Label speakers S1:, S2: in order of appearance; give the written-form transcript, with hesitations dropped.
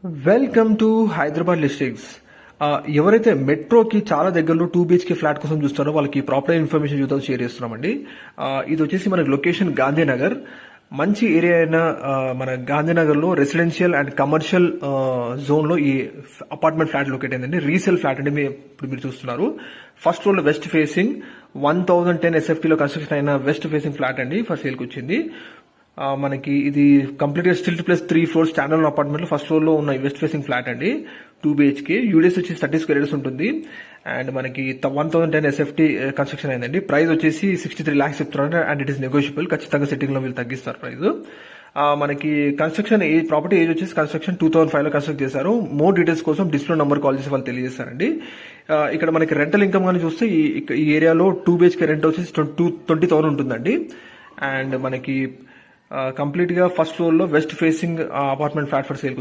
S1: Welcome to Hyderabad listings. ఎవరైతే మెట్రోకి చాలా దగ్గరలో 2 BHK ఫ్లాట్ కోసం చూస్తారో వాళ్ళకి ప్రాపర్ ఇన్ఫర్మేషన్ చూద్దాం షేర్ చేస్తున్నామండి. ఇది వచ్చేసి మనకి లొకేషన్ గాంధీనగర్. మంచి ఏరియా అయిన మన గాంధీనగర్లో రెసిడెన్షియల్ అండ్ కమర్షియల్ జోన్లో ఈ అపార్ట్మెంట్ ఫ్లాట్ లొకేట్ అయిందండి. రీసేల్ ఫ్లాట్ అండి. ఇప్పుడు మీరు చూస్తున్నారు. ఫస్ట్ ఫ్లోర్ వెస్ట్ ఫేసింగ్ 1010 SFTలో కన్స్ట్రక్షన్ అయిన వెస్ట్ ఫేసింగ్ ఫ్లాట్ అండి. ఫస్ట్ సేల్కి వచ్చింది. మనకి ఇది కంప్లీట్ గా stilt plus 3 floors standard apartment లో ఫస్ట్ ఫ్లోర్ లో ఉన్న వెస్ట్ ఫేసింగ్ ఫ్లాట్ అండి. 2 BHK యూడిఎస్ వచ్చి 30 square meters ఉంటుంది. అండ్ మనకి 1010 SFT కన్స్ట్రక్షన్ అయిందండి. ప్రైస్ వచ్చేసి 63 lakhs చెప్తున్నారు. And it is negotiable. ఖచ్చితంగా సెట్టింగ్ లో వీళ్ళు తగ్గిస్తారు ప్రైస్. మనకి కన్స్ట్రక్షన్ ఏజ్, ప్రాపర్టీ ఏజ్ వచ్చేసి కన్స్ట్రక్షన్ 2005 లో కన్స్ట్రక్ట్ చేశారు. మోర్ డీటెయిల్స్ కోసం డిస్ప్లే నంబర్ కాల్ చేసి వాళ్ళు తెలియజేస్తారండి. ఇక్కడ మనకి రెంటల్ ఇన్కమ్ కానీ చూస్తే ఈ ఏరియాలో 2 BHK రెంట్ వచ్చేసి 20,000 ఉంటుందండి. అండ్ మనకి కంప్లీట్ గా ఫస్ట్ ఫ్లోర్ లో west facing apartment flat for sale